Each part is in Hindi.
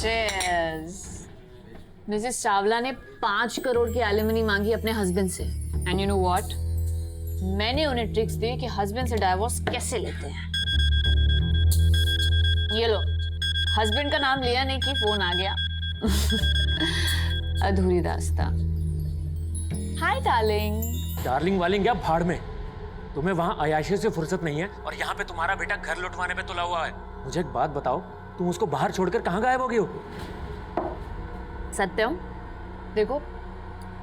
Cheers. मिसेस चावला ने 5 करोड़ की एलिमनी मांगी अपने हस्बैंड से। एंड यू नो व्हाट, मैंने उन्हें ट्रिक्स दी कि हस्बैंड से डाइवोर्स कैसे लेते हैं। ये लो, हस्बैंड का नाम लिया नहीं कि फोन आ गया। अधूरी दास्तां। Hi darling. डार्लिंग वालिंग क्या भाड़ में, तुम्हें वहाँ अयाशी से फुर्सत नहीं है और यहाँ पे तुम्हारा बेटा घर लुटवाने पे तुला हुआ है। मुझे एक बात बताओ, तुम उसको बाहर छोड़कर कहाँ गायब हो गई हो? सत्यम, देखो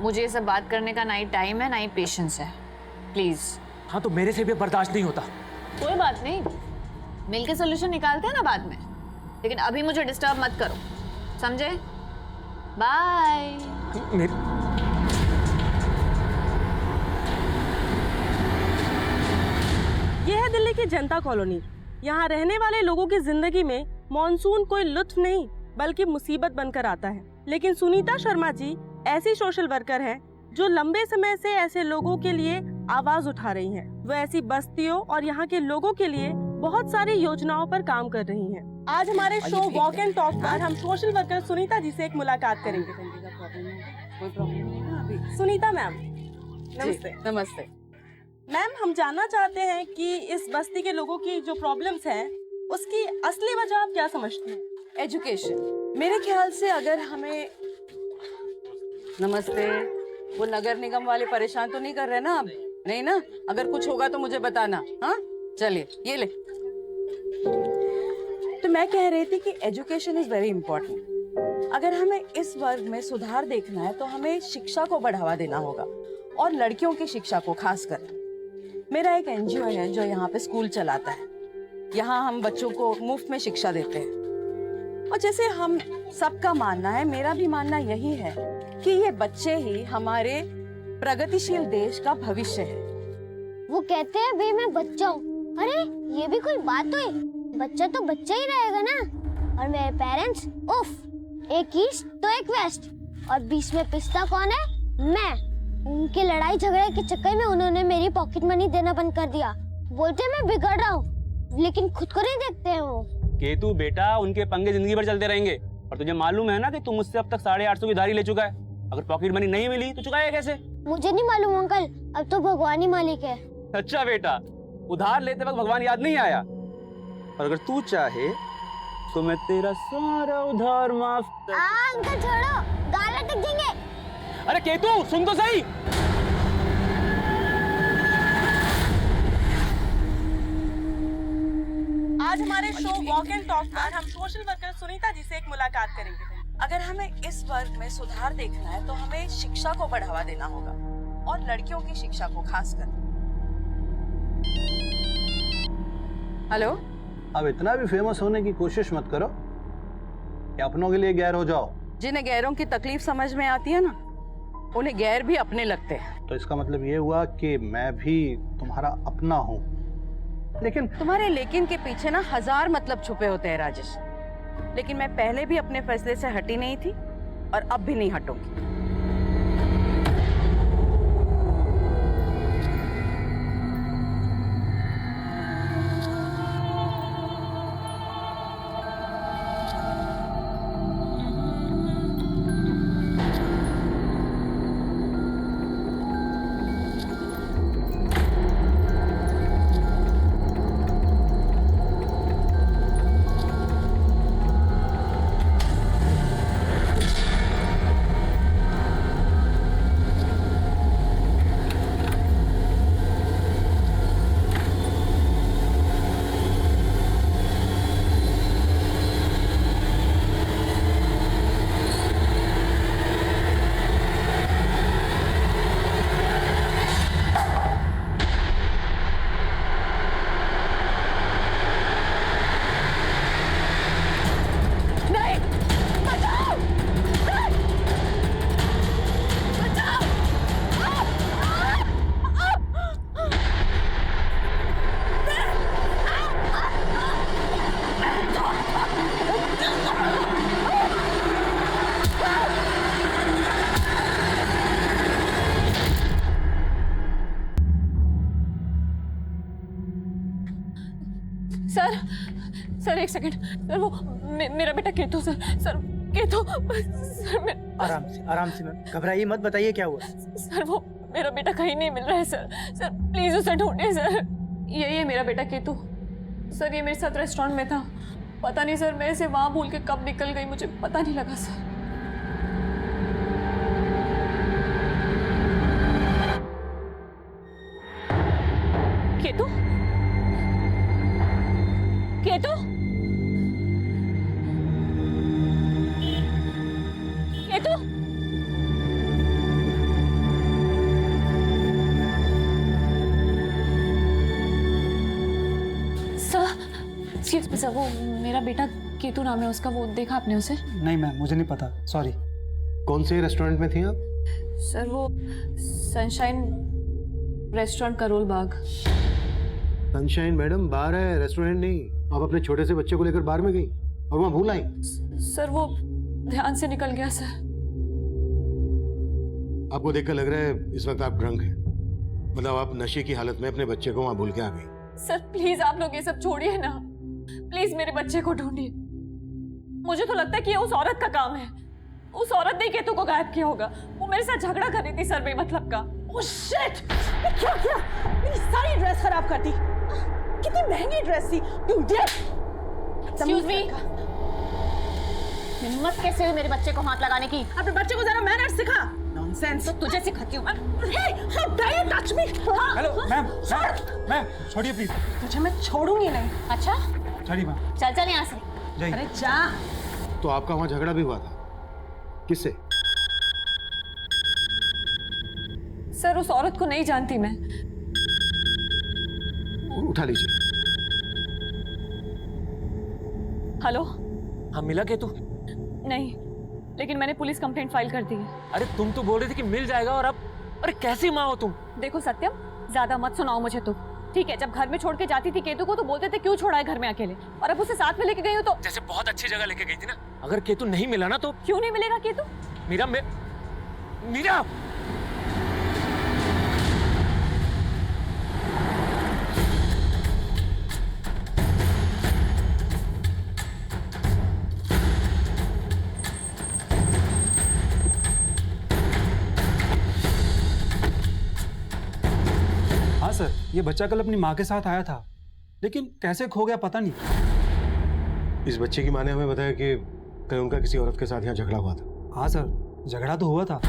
मुझे ये सब बात करने का ना ही टाइम है ना ही पेशेंस है, प्लीज। हाँ तो मेरे से भी बर्दाश्त नहीं होता। कोई बात नहीं, मिलके सोल्यूशन निकालते हैं ना बाद में, लेकिन अभी मुझे डिस्टर्ब मत करो, समझे? बाय। यह है दिल्ली की जनता कॉलोनी। यहाँ रहने वाले लोगों की जिंदगी में मॉनसून कोई लुत्फ नहीं बल्कि मुसीबत बनकर आता है। लेकिन सुनीता शर्मा जी ऐसी सोशल वर्कर हैं जो लंबे समय से ऐसे लोगों के लिए आवाज उठा रही हैं। वो ऐसी बस्तियों और यहाँ के लोगों के लिए बहुत सारी योजनाओं पर काम कर रही हैं। आज हमारे शो वॉक एंड टॉक पर हम सोशल वर्कर सुनीता जी से एक मुलाकात करेंगे। कोई प्रॉब्लम नहीं ना अभी? सुनीता मैम नमस्ते। नमस्ते मैम, हम जानना चाहते हैं कि इस बस्ती के लोगों की जो प्रॉब्लम्स हैं उसकी असली वजह आप क्या समझते हैं? एजुकेशन। मेरे ख्याल से अगर हमें नमस्ते वो नगर निगम वाले परेशान तो नहीं कर रहे ना अब? नहीं ना? अगर कुछ होगा तो मुझे बताना। हाँ चलिए ये ले। तो मैं कह रही थी कि एजुकेशन इज वेरी इंपॉर्टेंट। अगर हमें इस वर्ग में सुधार देखना है तो हमें शिक्षा को बढ़ावा देना होगा और लड़कियों की शिक्षा को खासकर। मेरा एक एनजीओ है जो यहाँ पे स्कूल चलाता है। यहाँ हम बच्चों को मुफ्त में शिक्षा देते हैं और जैसे हम सबका मानना है, मेरा भी मानना यही है कि ये बच्चे ही हमारे प्रगतिशील देश का भविष्य है। वो कहते हैं भाई मैं बच्चा हूँ। अरे ये भी कोई बात हुई? बच्चा तो बच्चा ही रहेगा ना। और मेरे पेरेंट्स उफ, एक ईस्ट तो एक वेस्ट और बीच में पिस्ता कौन है? मैं। उनके लड़ाई झगड़े के चक्कर में उन्होंने मेरी पॉकेट मनी देना बंद कर दिया। बोलते मैं बिगड़ रहा हूँ लेकिन खुद को नहीं देखते हैं वो। केतु बेटा, उनके पंगे जिंदगी भर चलते रहेंगे और तुझे मालूम है ना कि तू मुझसे अब तक 850 की उधारी ले चुका है। अगर पॉकेट मनी नहीं मिली तो चुकाएगा कैसे? मुझे नहीं मालूम अंकल, अब तो भगवान ही मालिक है। अच्छा बेटा, उधार लेते वक्त भगवान याद नहीं आया? और अगर तू चाहे तो मैं तेरा सारा उधार माफ कर। अंकल छोड़ो, गाल अटक जाएंगे। अरे केतु सुन तो सही। आज हमारे शो वॉक एंड टॉक पर हम सोशल वर्कर सुनीता जी से एक मुलाकात करेंगे। अगर हमें इस वर्ग में सुधार देखना है तो हमें शिक्षा को बढ़ावा देना होगा और लड़कियों की शिक्षा को खासकर। हेलो। अब इतना भी फेमस होने की कोशिश मत करो कि अपनों के लिए गैर हो जाओ। जिन्हें गैरों की तकलीफ समझ में आती है ना, उन्हें गैर भी अपने लगते हैं। तो इसका मतलब ये हुआ कि मैं भी तुम्हारा अपना हूँ। लेकिन तुम्हारे लेकिन के पीछे ना 1000 मतलब छुपे होते हैं राजेश। लेकिन मैं पहले भी अपने फैसले से हटी नहीं थी और अब भी नहीं हटूंगी। सर एक सेकंड, सर वो मेरा बेटा केतु सर केतु सर मैं आराम से मैम, घबराइए मत, बताइए क्या हुआ। सर वो मेरा बेटा कहीं नहीं मिल रहा है सर। सर प्लीज उसे ढूंढिए सर। यही है मेरा बेटा केतु। सर ये मेरे साथ रेस्टोरेंट में था, पता नहीं सर मैं इसे वहां भूल के कब निकल गई, मुझे पता नहीं लगा सर। केतु केतु केतु सर वो मेरा बेटा केतु नाम है उसका, वो देखा आपने उसे? नहीं मैम, मुझे नहीं पता, सॉरी। कौन से रेस्टोरेंट में थी आप? सर वो sunshine restaurant Karol Bagh. Sunshine madam बार है, रेस्टोरेंट नहीं। आप अपने छोटे से बच्चे को लेकर बाहर में गई और वहां भूल आई? सर वो ध्यान से निकल गया सर। आपको देखकर लग रहा है इस वक्त आप ड्रंक हैं, मतलब आप नशे की हालत में अपने बच्चे को वहां भूल के आ गई। सर प्लीज आप लोग ये सब छोड़िए ना, प्लीज मेरे बच्चे को ढूंढिए। मुझे तो लगता है कि ये उस औरत का काम है। उस औरत ने केतु को गायब किया होगा। वो मेरे साथ झगड़ा कर रही थी सर बेमतलब का। Oh shit! ये क्या किया? मेरी सारी ड्रेस खराब कर दी। कितनी महंगी ड्रेस थी। You idiot! एक्सक्यूज मी, हिम्मत कैसे हुई मेरे बच्चे को हाथ लगाने की? अपने बच्चे को जरा मैनर्स सिखा। नॉनसेंस। तो तुझे सिखाती हूँ मैं। Hey, how dare you touch me? Hello ma'am, ma'am छोड़िए प्लीज। तुझे मैं छोड़ूंगी नहीं। अच्छा छोड़िए मैम, चल चल यहाँ से। जाइए। अरे जा। तो आपका वहां झगड़ा भी हुआ था? किससे? सर उस औरत को नहीं जानती मैं। उठा लीजिए। हेलो? हाँ मिला केतु? नहीं, लेकिन मैंने पुलिस कंप्लेंट फाइल कर दी है। अरे तुम तो बोल रही थी कि मिल जाएगा और अब, अरे कैसी माँ हो तुम? देखो सत्यम, ज्यादा मत सुनाओ मुझे तुम, ठीक है? जब घर में छोड़ के जाती थी केतु को तो बोलते थे क्यों छोड़ा है घर में अकेले, और अब उसे साथ में लेके गई हो तो जैसे बहुत अच्छी जगह लेके गई थी ना। अगर केतु नहीं मिला ना तो क्यों नहीं मिलेगा केतु? मीरा मीरा हाँ सर, ये बच्चा कल अपनी माँ के साथ आया था, लेकिन कैसे खो गया पता नहीं। इस बच्चे की माँ ने हमें बताया कि कल उनका किसी औरत के साथ यहाँ झगड़ा हुआ था। हाँ सर, झगड़ा तो हुआ था।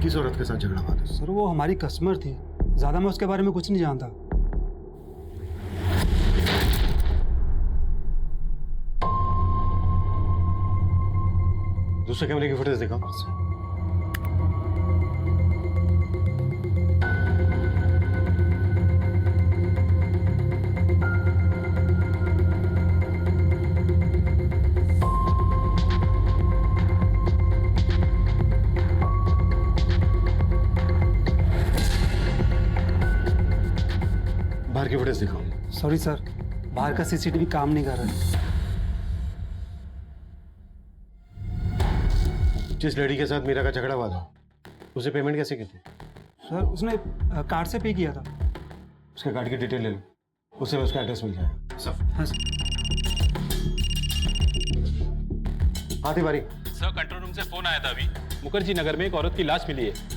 किस औरत के साथ झगड़ा हुआ था? सर वो हमारी कस्टमर थी, ज्यादा मैं उसके बारे में कुछ नहीं जानता। दूसरे कैमरे की फुटेज दिखाओ। बाहर की फुटेज दिखाओ। सॉरी सर, बाहर का सीसीटीवी काम नहीं कर रहा है। जिस लड़की के साथ मीरा का झगड़ा हुआ था, उसे पेमेंट कैसे की थी? सर उसने कार्ड से पे किया था। उसके कार्ड की डिटेल ले लो, उससे उसका एड्रेस मिल जाएगा। सब। हाँ सर। हाँ तिवारी। सर कंट्रोल रूम से फोन आया था अभी, मुखर्जी नगर में एक औरत की लाश मिली है।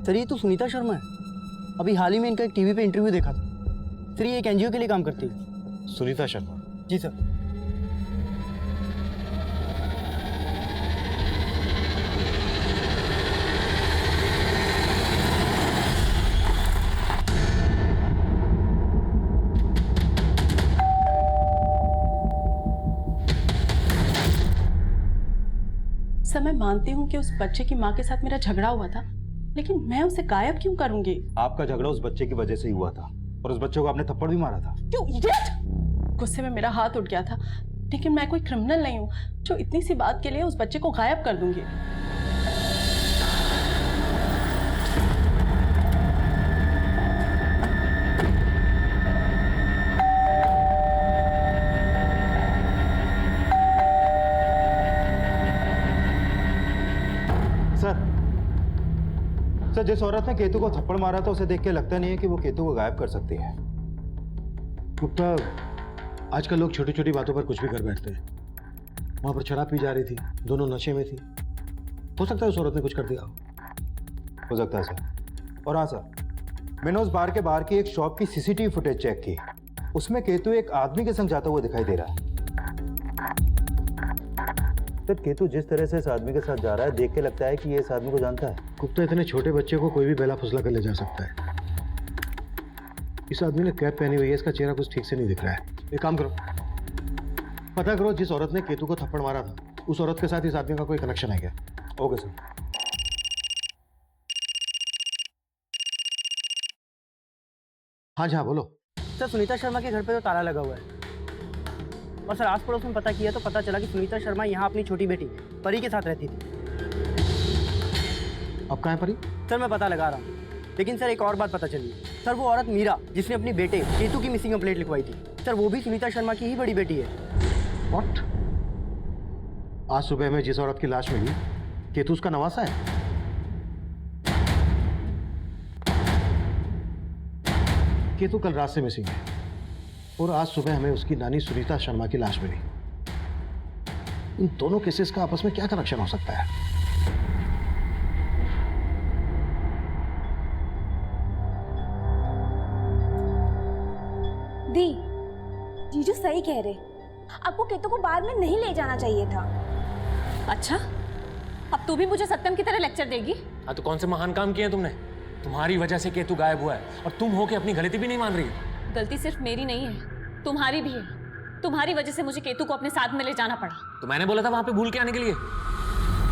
सर ये तो सुनीता शर्मा है। अभी हाल ही में इनका एक टीवी पे इंटरव्यू देखा था। सर ये एक एनजीओ के लिए काम करती है। सुनीता शर्मा? जी सर। सर मैं मानती हूँ कि उस बच्चे की माँ के साथ मेरा झगड़ा हुआ था, लेकिन मैं उसे गायब क्यों करूंगी? आपका झगड़ा उस बच्चे की वजह से ही हुआ था, और उस बच्चे को आपने थप्पड़ भी मारा था। क्यों इडियट! गुस्से में मेरा हाथ उठ गया था, लेकिन मैं कोई क्रिमिनल नहीं हूँ जो इतनी सी बात के लिए उस बच्चे को गायब कर दूंगी। सर, जिस औरत ने केतु को थप्पड़ मारा था उसे देख के लगता नहीं है कि वो केतु को गायब कर सकती है। गुप्ता, आजकल लोग छोटी छोटी बातों पर कुछ भी कर बैठते हैं। वहां पर शराब पी जा रही थी, दोनों नशे में थी। हो सकता है उस औरत ने कुछ कर दिया हो सकता है सर। और हाँ सर, मैंने उस बार के बाहर की एक शॉप की सीसीटीवी फुटेज चेक की। उसमें केतु एक आदमी के संग जाता हुआ दिखाई दे रहा है। सर, केतु जिस तरह से इस आदमी के साथ जा रहा है देख के लगता है कि ये इस आदमी को जानता है। गुप्ता, इतने छोटे बच्चे को कोई भी बेला फुसला कर ले जा सकता है। इस आदमी ने कैप पहनी हुई है, इसका चेहरा कुछ ठीक से नहीं दिख रहा है। एक काम करो, पता करो जिस औरत ने केतु को थप्पड़ मारा था उस औरत के साथ इस आदमी का कोई कनेक्शन है क्या? Okay sir. हाँ जी हाँ, बोलो। सर, सुनीता शर्मा के घर पे तो ताला लगा हुआ है, और सर आस पड़ोस में पता किया तो पता चला कि सुनीता शर्मा यहाँ अपनी छोटी बेटी परी के साथ रहती थी। अब कहाँ है परी? सर, मैं पता लगा रहा हूँ, लेकिन सर एक और बात पता चली। सर, वो औरत मीरा जिसने अपनी बेटे केतु की मिसिंग कंप्लेंट लिखवाई थी, सर वो भी सुनीता शर्मा की ही बड़ी बेटी है। व्हाट? आज सुबह में जिस औरत की लाश मिली केतु उसका नवासा है? केतु कल रात से मिसिंग है और आज सुबह हमें उसकी नानी सुनीता शर्मा की लाश मिली। इन दोनों केसेस का आपस में क्या कनेक्शन हो सकता है? दी, जीजू सही कह रहे, आपको केतु को बार में नहीं ले जाना चाहिए था। अच्छा, अब तू भी मुझे सत्यम की तरह लेक्चर देगी? हाँ, तो कौन से महान काम किए हैं तुमने? तुम्हारी वजह से केतु गायब हुआ है और तुम हो के अपनी गलती भी नहीं मान रही। गलती सिर्फ मेरी नहीं है, तुम्हारी भी है। तुम्हारी वजह से मुझे केतु को अपने साथ में ले जाना पड़ा। तो मैंने बोला था वहां पे भूल के आने के लिए।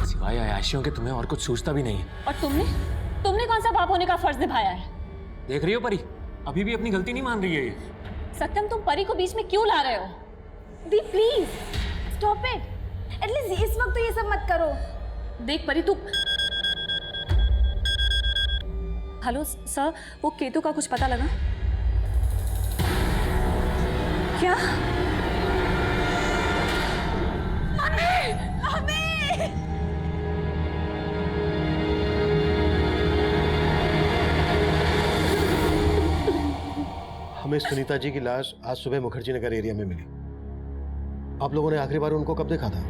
सिवाय अयाशियों के तुम्हें और कुछ सूझता भी नहीं है। और तुमने कौन सा बाप होने का फर्ज निभाया है? देख रही हो परी, अभी भी अपनी गलती नहीं मान रही है ये। सत्यम, तुम परी को बीच में क्यों ला रहे हो? दी प्लीज स्टॉप इट, एटलीस्ट इस वक्त तो ये सब मत करो। देख परी, तू हेलो सर, वो केतु का कुछ पता लगा क्या? हमें सुनीता जी की लाश आज सुबह मुखर्जी नगर एरिया में मिली। आप लोगों ने आखिरी बार उनको कब देखा था?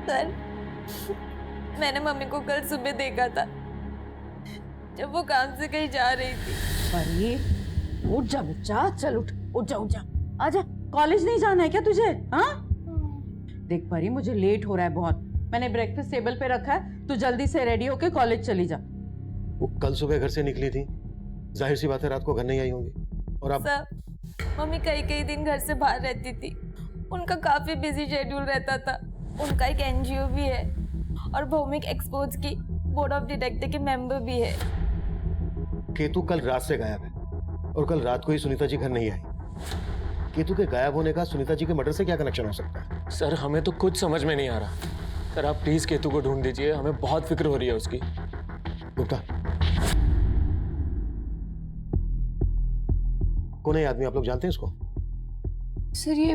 सर, मैंने मम्मी को कल सुबह देखा था जब वो काम से कहीं जा रही थी। परी, उठ जा बच्चा, चल उठ जा आजा। कॉलेज नहीं जाना है क्या तुझे? हाँ देख परी, मुझे लेट हो रहा है बहुत। मैंने ब्रेकफास्ट टेबल पे रखा है, तू जल्दी से रेडी होके कॉलेज चली जा। वो कल सुबह घर से निकली थी, जाहिर सी बात है रात को घर नहीं आई होंगी। और अब सर, मम्मी कई दिन घर से बाहर रहती थी, उनका काफी बिजी शेड्यूल रहता था। उनका एक एनजीओ भी है और भौमिक एक्सपोर्ट्स की बोर्ड ऑफ डायरेक्टर के मेंबर भी है। केतु कल रात से गायब है और कल रात को ही सुनीता जी घर नहीं आई। केतु के गायब होने का सुनीता जी के मर्डर से क्या कनेक्शन हो सकता है? सर, हमें तो कुछ समझ में नहीं आ रहा। सर, आप प्लीज केतु को ढूंढ दीजिए, हमें बहुत फिक्र हो रही है उसकी। गुप्ता, कौन है आदमी? आप लोग जानते हैं इसको? सर, ये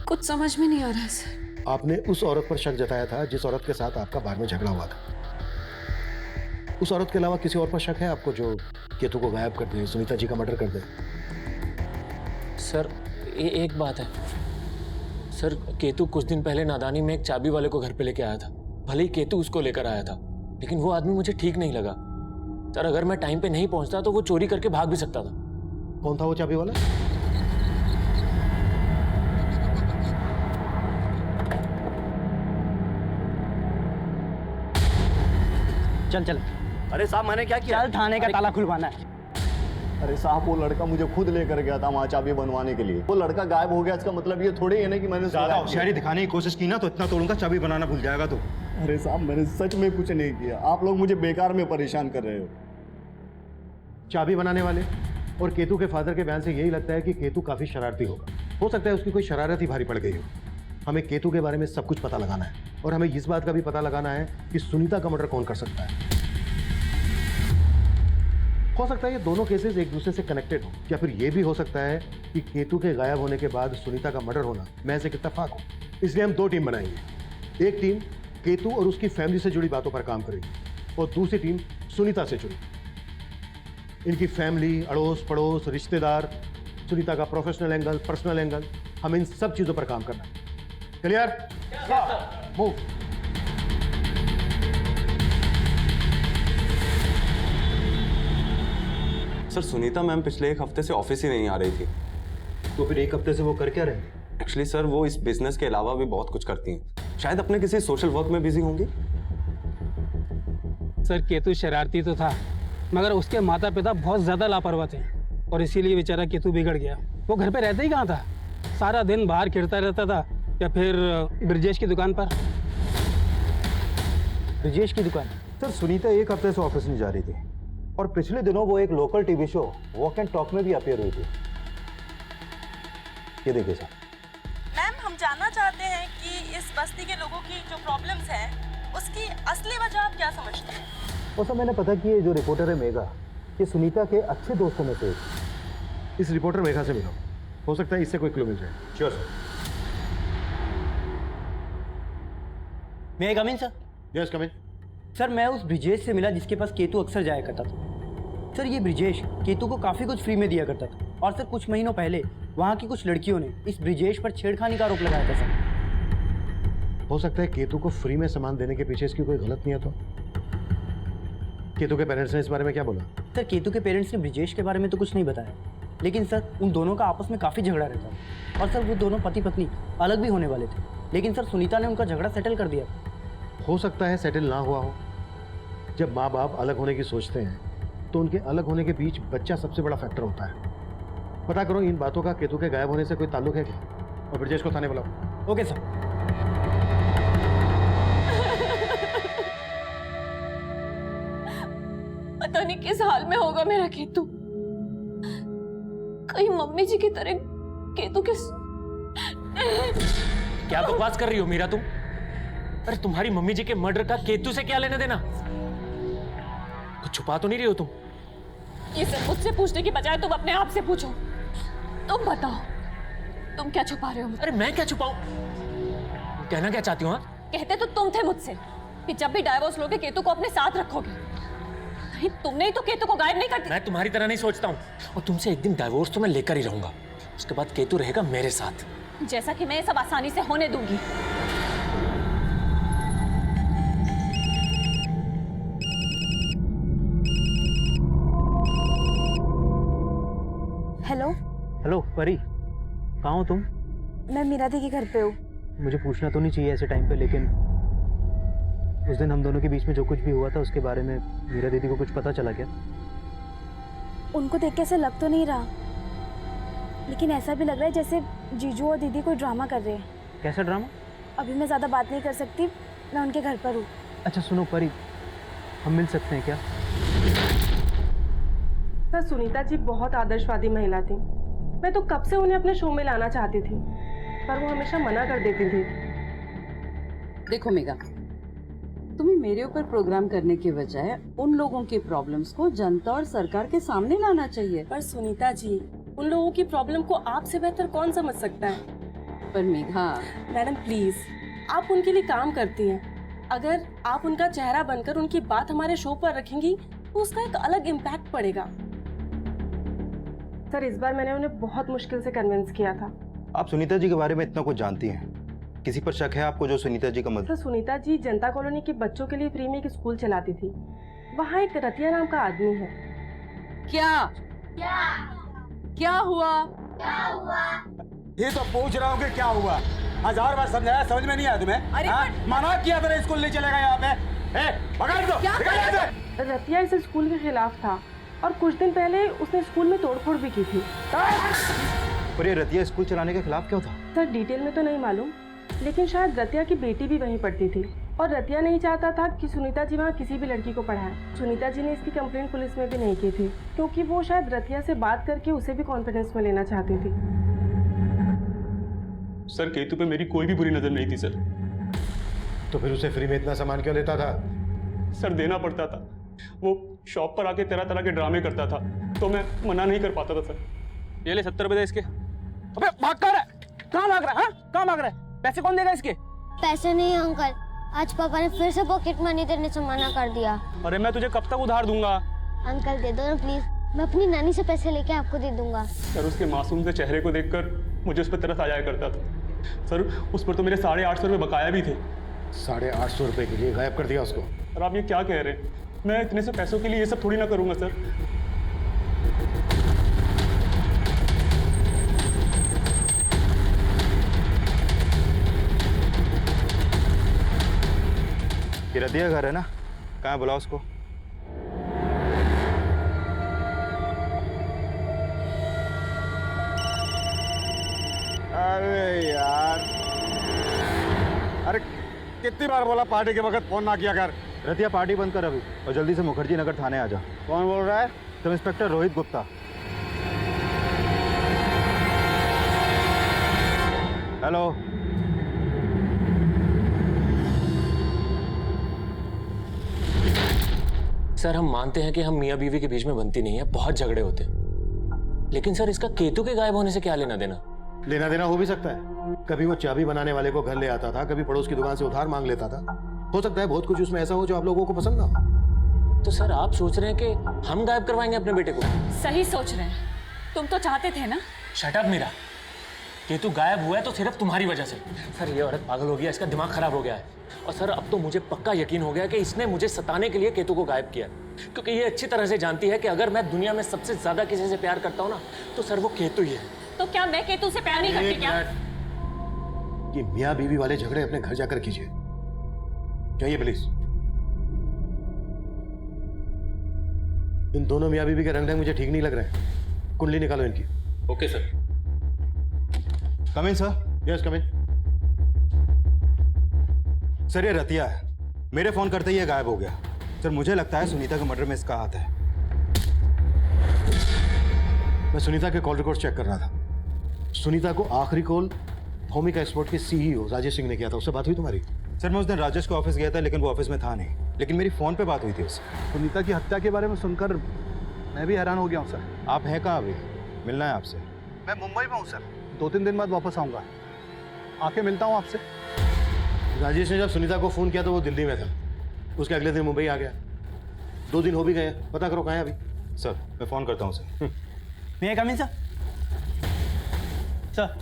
कुछ समझ में नहीं आ रहा है सर। आपने उस औरत पर शक जताया था जिस औरत के साथ आपका बार में झगड़ा हुआ था। उस औरत के अलावा किसी और पर शक है आपको जो केतु को गायब कर दे, सुनीता जी का मर्डर कर दे? सर, एक बात है सर, केतु कुछ दिन पहले नादानी में एक चाबी वाले को घर पे लेके आया था। भले ही केतु उसको लेकर आया था, लेकिन वो आदमी मुझे ठीक नहीं लगा। सर, अगर मैं टाइम पे नहीं पहुंचता तो वो चोरी करके भाग भी सकता था। कौन था वो चाबी वाला? चल। अरे साहब, मैंने क्या किया? चल, थाने का ताला खुलवाना है। अरे साहब, वो लड़का मुझे खुद लेकर गया था वहाँ चाबी बनवाने के लिए। वो लड़का गायब हो गया, इसका मतलब ये थोड़ी है ना कि मैंने ज्यादा होशियारी दिखाने की कोशिश की ना तो इतना तोड़ूंगा चाबी बनाना भूल जाएगा तू। अरे साहब, मैंने सच में कुछ नहीं किया। आप लोग मुझे बेकार में परेशान कर रहे हो। चाबी बनाने वाले और केतु के फादर के बयान से यही लगता है कि केतु काफी शरारती होगा। हो सकता है उसकी कोई शरारत ही भारी पड़ गई हो। हमें केतु के बारे में सब कुछ पता लगाना है और हमें इस बात का भी पता लगाना है कि सुनीता का मर्डर कौन कर सकता है। हो सकता है ये दोनों केसेस एक दूसरे से कनेक्टेड हो, या फिर ये भी हो सकता है कि केतु के गायब होने के बाद सुनीता का मर्डर होना महज एक इत्तेफाक हो। इसलिए हम दो टीम बनाएंगे। एक टीम केतु और उसकी फैमिली से जुड़ी बातों पर काम करेगी और दूसरी टीम सुनीता से चुनी। इनकी फैमिली, अड़ोस पड़ोस, रिश्तेदार, सुनीता का प्रोफेशनल एंगल, पर्सनल एंगल, हम इन सब चीजों पर काम करना है। Clear? Move. Sir Sunita ma'am पिछले 1 हफ्ते से ऑफिस ही नहीं आ रही थी। तो फिर 1 हफ्ते से वो कर क्या रहे हैं? एक्चुअली सर वो इस बिजनेस के अलावा भी बहुत कुछ करती हैं। शायद अपने किसी सोशल वर्क में बिजी होंगी। सर केतु शरारती तो था, मगर उसके माता पिता बहुत ज्यादा लापरवाह थे और इसीलिए बेचारा केतु बिगड़ गया। वो घर पे रहता ही कहाँ था, सारा दिन बाहर खेलता रहता था या फिर ब्रिजेश की दुकान पर। ब्रिजेश की दुकान? सर सुनीता 1 हफ्ते से ऑफिस नहीं जा रही थी और पिछले दिनों वो एक local TV show walk and talk में भी अपीयर हुई थी। ये देखिए सर। मैम, हम जानना चाहते हैं कि इस बस्ती के लोगों की जो प्रॉब्लम्स हैं उसकी असली वजह आप क्या समझते हैं? वो सब मैंने पता किया, जो रिपोर्टर है मेघा, ये सुनीता के अच्छे दोस्तों में से एक। इस रिपोर्टर मेघा से मिलो, हो सकता है इससे कोई क्लू मिल जाए। Sure sir. मैं कम in sir? Yes come in. Sir मैं उस ब्रिजेश से मिला जिसके पास केतु अक्सर जाया करता था। सर ये ब्रिजेश केतु को काफ़ी कुछ फ्री में दिया करता था और सर कुछ महीनों पहले वहाँ की कुछ लड़कियों ने इस ब्रिजेश पर छेड़खानी का आरोप लगाया था सर। हो सकता है केतु को फ्री में सामान देने के पीछे इसकी कोई गलत नियत हो। केतु के पेरेंट्स ने इस बारे में क्या बोला? सर केतु के पेरेंट्स ने ब्रिजेश के बारे में तो कुछ नहीं बताया, लेकिन सर उन दोनों का आपस में काफ़ी झगड़ा रहता था और सर वो दोनों पति पत्नी अलग भी होने वाले थे, लेकिन सर सुनीता ने उनका झगड़ा सेटल कर दिया। हो सकता है सेटल ना हुआ हो। जब माँ बाप अलग होने की सोचते हैं तो उनके अलग होने के बीच बच्चा सबसे बड़ा फैक्टर होता है। पता करो इन बातों का केतु के गायब होने से कोई ताल्लुक है क्या, और ब्रिजेश को थाने बुलाओ। Okay sir. पता नहीं किस हाल में होगा मेरा केतु। कहीं मम्मी जी की तरह केतु किस। क्या बकवास कर रही हो मीरा तुम? अरे तुम्हारी मम्मी जी के मर्डर का केतु से क्या लेना देना? कुछ छुपा तो नहीं रही हो तुम? ये सब मुझसे पूछने की बजाय तुम अपने आप से पूछो। तुम बताओ, तुम क्या छुपा रहे हो? अरे मैं क्या छुपाऊं? कहना क्या चाहती हो? कहते तो तुम थे मुझसे कि जब भी डाइवोर्स लोगे केतु को अपने साथ रखोगे। कहीं तुमने ही तो केतु को गायब नहीं कर दिया? मैं तुम्हारी तरह नहीं सोचता हूँ, और तुमसे एक दिन डाइवोर्स तो मैं लेकर ही रहूंगा। उसके बाद केतु रहेगा मेरे साथ। जैसा कि मैं ये सब आसानी से होने दूंगी। हेलो। हेलो परी, कहाँ हो तुम? मैं मीरा दी के घर पे हूँ। मुझे पूछना तो नहीं चाहिए ऐसे टाइम पे, लेकिन उस दिन हम दोनों के बीच में जो कुछ भी हुआ था उसके बारे में मीरा दीदी को कुछ पता चला क्या? उनको देख के ऐसा लग तो नहीं रहा, लेकिन ऐसा भी लग रहा है जैसे जीजू और दीदी कोई ड्रामा कर रहे हैं। कैसा ड्रामा? अभी मैं ज़्यादा बात नहीं कर सकती, मैं उनके घर पर हूँ। अच्छा सुनो परी, हम मिल सकते हैं क्या? सर सुनीता जी बहुत आदर्शवादी महिला थी। मैं तो कब से उन्हें अपने शो में लाना चाहती थी, पर वो हमेशा मना कर देती थी। देखो मेघा, तुम्हें मेरे ऊपर प्रोग्राम करने के बजाय उन लोगों के प्रॉब्लम्स को जनता और सरकार के सामने लाना चाहिए। पर सुनीता जी, उन लोगों की प्रॉब्लम को आपसे बेहतर कौन समझ सकता है? पर मेघा, मैडम प्लीज, आप उनके लिए काम करती हैं। अगर आप उनका चेहरा बनकर उनकी बात हमारे शो पर रखेंगी तो उसका एक अलग इम्पैक्ट पड़ेगा। सर इस बार मैंने उन्हें बहुत मुश्किल से कन्विंस किया था। आप सुनीता जी के बारे में इतना कुछ जानती हैं, किसी पर शक है आपको जो सुनीता जी का सर सुनीता जी जनता कॉलोनी के बच्चों के लिए फ्री में एक स्कूल चलाती थी। वहाँ एक रतिया नाम का आदमी है। क्या क्या हुआ? ये तो पूछ रहा हूँ कि क्या हुआ। 1000 बार समझाया, समझ में नहीं आया तुम्हें? अरे मना किया था स्कूल नहीं चलेगा यहाँ पे। पकड़ दो। रतिया इस स्कूल के खिलाफ था और कुछ दिन पहले उसने स्कूल में तोड़फोड़ भी की थी। पर ये रतिया स्कूल चलाने के खिलाफ क्यों था? सर डिटेल में तो नहीं मालूम, लेकिन शायद रतिया की बेटी भी वहीं पढ़ती थी और रतिया नहीं चाहता था कि सुनीता जी वहाँ किसी भी लड़की को पढ़ाए। सुनीता जी ने इसकी कंप्लेंट पुलिस में भी नहीं की थी, क्योंकि वो शायद रतिया से बात करके उसे भी कॉन्फिडेंस में लेना चाहती थी। सर केतु पे मेरी कोई भी बुरी नजर नहीं थी सर। तो फिर उसे फ्री में इतना सामान क्यों लेता था? सर देना पड़ता था, वो शॉप पर आके तरह तरह के ड्रामे करता था तो मैं मना नहीं कर पाता था सर। ये ले 70 रुपए दे इसके। अबे भाग कर, कहाँ भाग रहा है? कहाँ भाग रहा है? पैसे कौन देगा इसके? पैसे नहीं अंकल, आज पापा ने फिर से पॉकेट मनी देने से मना कर दिया। अरे मैं तुझे कब तक उधार दूंगा? अंकल दे दो ना प्लीज, मैं अपनी नानी से पैसे लेके आपको दे दूंगा। सर उसके मासूम से चेहरे को देखकर मुझे उस पर तरस आ जाया करता था। सर उस पर तो मेरे 850 रुपये बकाया भी थे। 850 रुपए के लिए गायब कर दिया उसको? और आप ये क्या कह रहे हैं? मैं इतने से पैसों के लिए ये सब थोड़ी ना करूंगा सर। ये रतिया घर है ना? कहाँ बुलाओ उसको। अरे यार, अरे कितनी बार बोला पार्टी के वक्त फोन ना किया कर। रतिया पार्टी बंद कर अभी और जल्दी से मुखर्जी नगर थाने आ जा। कौन बोल रहा है? Sub inspector Rohit Gupta. Hello. Sir हम मानते हैं कि हम मियाँ बीवी के बीच में बनती नहीं है, बहुत झगड़े होते हैं, लेकिन सर इसका केतु के गायब होने से क्या लेना देना? लेना देना हो भी सकता है। कभी वो चाबी बनाने वाले को घर ले आता था, कभी पड़ोस की दुकान से उधार मांग लेता था। हो सकता है बहुत कुछ उसमें ऐसा हो जो आप लोगों को पसंद ना हो। तो सर आप सोच रहे हैं कि हम गायब करवाएंगे अपने बेटे को? सही सोच रहे हैं, तुम तो चाहते थे ना। शट अप मीरा, केतु गायब हुआ है तो सिर्फ तुम्हारी वजह से। सर ये औरत पागल हो गया, इसका दिमाग खराब हो गया है। और सर अब तो मुझे पक्का यकीन हो गया कि इसने मुझे सताने के लिए केतु को गायब किया, क्योंकि ये अच्छी तरह से जानती है कि अगर मैं दुनिया में सबसे ज्यादा किसी से प्यार करता हूँ ना तो सर वो केतु ही है। तो क्या मैं केतु से प्यार नहीं करती क्या? ये मियाँ बीवी वाले झगड़े अपने घर जाकर कीजिए, जाइए प्लीज। इन दोनों मियाँ बीवी के रंग ढंग मुझे ठीक नहीं लग रहे हैं। कुंडली निकालो इनकी। Okay sir. Come in sir. Yes come in. Sir ये रतिया है, मेरे फोन करते ही ये गायब हो गया। सर मुझे लगता है सुनीता के मर्डर में इसका हाथ है। मैं सुनीता के कॉल रिकॉर्ड चेक कर रहा था। सुनीता को आखिरी कॉल भूमिका एक्सपोर्ट के सीईओ राजेश सिंह ने किया था। उससे बात हुई तुम्हारी? सर मैं उस दिन राजेश के ऑफिस गया था, लेकिन वो ऑफिस में था नहीं, लेकिन मेरी फोन पे बात हुई थी उससे। सुनीता की हत्या के बारे में सुनकर मैं भी हैरान हो गया हूँ सर। आप हैं कहाँ अभी? मिलना है आपसे। मैं मुंबई में हूँ सर, 2-3 दिन बाद वापस आऊँगा, आके मिलता हूँ आपसे। राजेश ने जब सुनीता को फोन किया तो वो दिल्ली में था, उसके अगले दिन मुंबई आ गया। 2 दिन हो भी गए, पता करो कहाँ है अभी। सर मैं फोन करता हूँ उसे। मैं कम in sir. Sir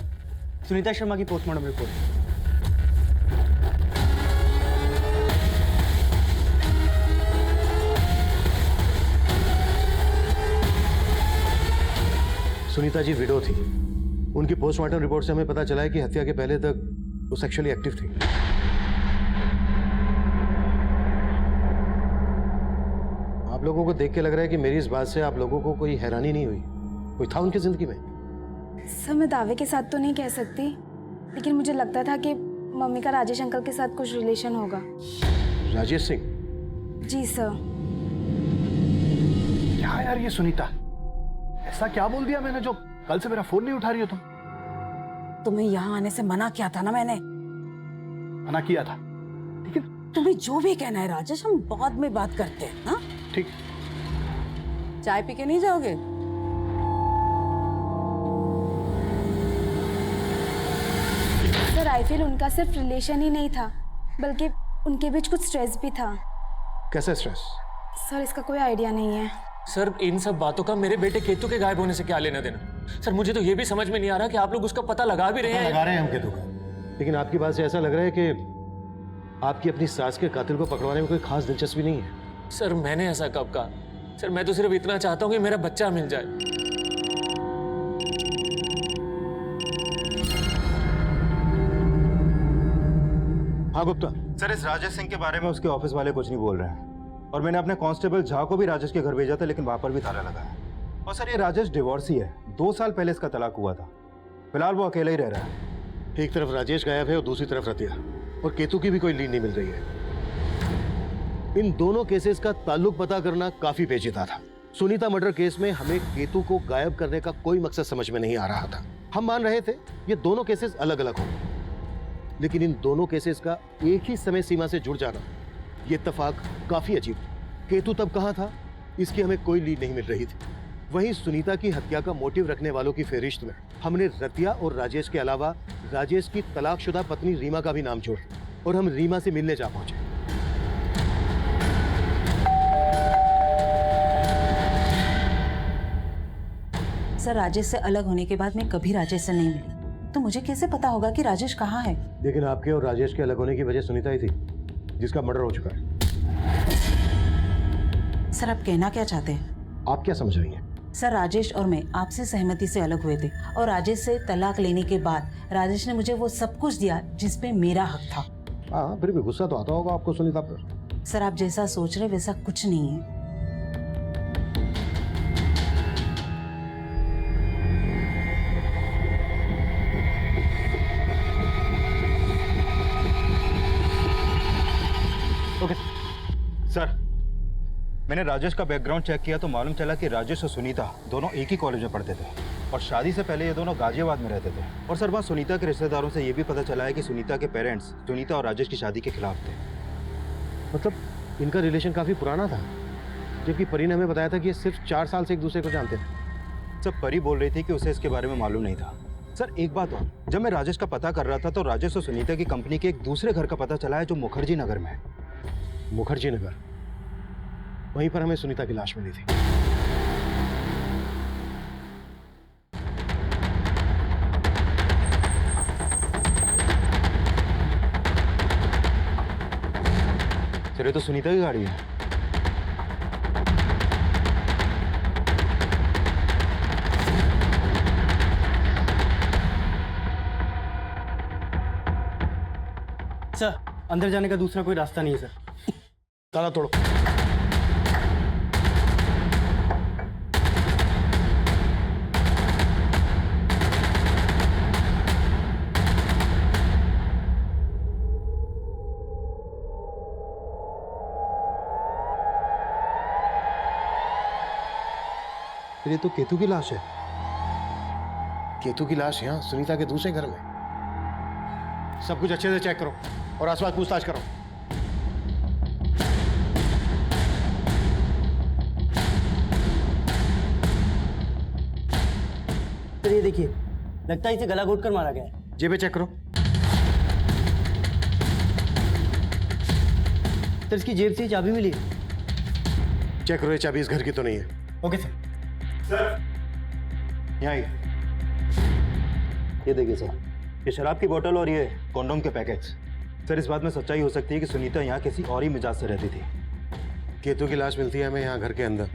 Sunita Sharma की postmortem report. Sunita ji window थी। उनकी पोस्टमार्टम रिपोर्ट से हमें पता चला है कि हत्या के पहले तक वो सेक्सुअली एक्टिव थी। आप लोगों को देख के लग रहा है कि मेरी इस बात से आप लोगों को कोई हैरानी नहीं हुई? कोई था उनकी जिंदगी में? सर मैं दावे के साथ तो नहीं कह सकती, लेकिन मुझे लगता था कि मम्मी का राजेश अंकल के साथ कुछ रिलेशन होगा। राजेश सिंह? जी सर। क्या यार ये सुनीता, ऐसा क्या बोल दिया मैंने जो कल से मेरा फोन नहीं उठा रही हो तुम? तुम्हें यहाँ आने से मना किया था ना मैंने। मना किया था, लेकिन तुम्हें जो भी कहना है राजेश, हम बाद में बात करते हैं। हाँ ठीक। चाय पी के नहीं जाओगे? सर आई फील उनका सिर्फ रिलेशन ही नहीं था, बल्कि उनके बीच कुछ स्ट्रेस भी था। कैसा स्ट्रेस? सर इसका कोई आइडिया नहीं है। सर इन सब बातों का मेरे बेटे केतु के गायब होने से क्या लेना देना? सर मुझे तो ये भी समझ में नहीं आ रहा कि आप लोग उसका पता लगा भी रहे हैं। लगा रहे हैं हम केतु का, लेकिन आपकी बात से ऐसा लग रहा है कि आपकी अपनी सास के कातिल को पकड़वाने में कोई खास दिलचस्पी नहीं है। सर मैंने ऐसा कब कहा? सर मैं तो सिर्फ इतना चाहता हूँ कि मेरा बच्चा मिल जाए। हाँ गुप्ता। सर इस राजेश सिंह के बारे में उसके ऑफिस वाले कुछ नहीं बोल रहे हैं, और मैंने अपने कांस्टेबल झा को भी राजेश के घर भेजा था, लेकिन वहां पर भी ताला लगा है। और सर ये राजेश डिवोर्सी है, 2 साल पहले इसका तलाक हुआ था। फिलहाल वो अकेला ही रह रहा है। एक तरफ राजेश गायब है और दूसरी तरफ रतिया, और केतु की भी कोई लीड नहीं मिल रही है। इन दोनों केसेस का ताल्लुक पता करना काफी पेचीदा था। सुनीता मर्डर केस में हमें केतु को गायब करने का कोई मकसद समझ में नहीं आ रहा था। हम मान रहे थे ये दोनों केसेस अलग अलग होंगे, लेकिन इन दोनों केसेस का एक ही समय सीमा से जुड़ जाना, ये इत्तेफाक काफी अजीब था। केतु तब कहाँ था, इसकी हमें कोई लीड नहीं मिल रही थी। वहीं सुनीता की हत्या का मोटिव रखने वालों की फहरिस्त में हमने रतिया और राजेश के अलावा राजेश की तलाकशुदा पत्नी रीमा का भी नाम जोड़ा। और हम रीमा से मिलने जा पहुंचे। सर, राजेश से अलग होने के बाद मैं कभी राजेश से नहीं मिली, तो मुझे कैसे पता होगा कि राजेश कहाँ है? लेकिन आपके और राजेश के अलग होने की वजह सुनीता ही थी, जिसका मर्डर हो चुका है। सर, आप कहना क्या चाहते हैं? आप क्या समझ रही हैं? सर, राजेश और मैं आपसे सहमति से अलग हुए थे और राजेश से तलाक लेने के बाद राजेश ने मुझे वो सब कुछ दिया जिस पे मेरा हक था। हाँ, फिर भी गुस्सा तो आता होगा आपको सुनीता पर। सर, आप जैसा सोच रहे वैसा कुछ नहीं है। ओके सर, मैंने राजेश का बैकग्राउंड चेक किया तो मालूम चला कि राजेश और सुनीता दोनों एक ही कॉलेज में पढ़ते थे और शादी से पहले ये दोनों गाजियाबाद में रहते थे। और सर, वहाँ सुनीता के रिश्तेदारों से ये भी पता चला है कि सुनीता के पेरेंट्स सुनीता और राजेश की शादी के खिलाफ थे। मतलब इनका रिलेशन काफी पुराना था, जबकि परी ने हमें बताया था कि ये सिर्फ 4 साल से एक दूसरे को जानते थे। सर, परी बोल रही थी कि उसे इसके बारे में मालूम नहीं था। सर, एक बात और, जब मैं राजेश का पता कर रहा था तो राजेश और सुनीता की कंपनी के एक दूसरे घर का पता चला है जो मुखर्जी नगर में है। मुखर्जी नगर, वहीं पर हमें सुनीता की लाश मिली थी। सर, ये तो सुनीता की गाड़ी है। सर, अंदर जाने का दूसरा कोई रास्ता नहीं है सर। ताला तोड़ो। ये तो केतु की लाश है। केतु की लाश यहाँ सुनीता के दूसरे घर में। सब कुछ अच्छे से चेक करो और आसपास पूछताछ करो। सर, ये देखिए, लगता है इसे गला घोट कर मारा गया है। जेबें चेक करो। सर, इसकी जेब से चाबी मिली है। चेक करो, ये चाबी इस घर की तो नहीं है। Okay sir. यहाँ आइए। ये देखिए सर, ये शराब की बोतल और ये कॉन्डोम के पैकेट्स। सर, इस बात में सच्चाई हो सकती है कि सुनीता यहाँ किसी और ही मिजाज से रहती थी। केतु की लाश मिलती है हमें यहाँ घर के अंदर,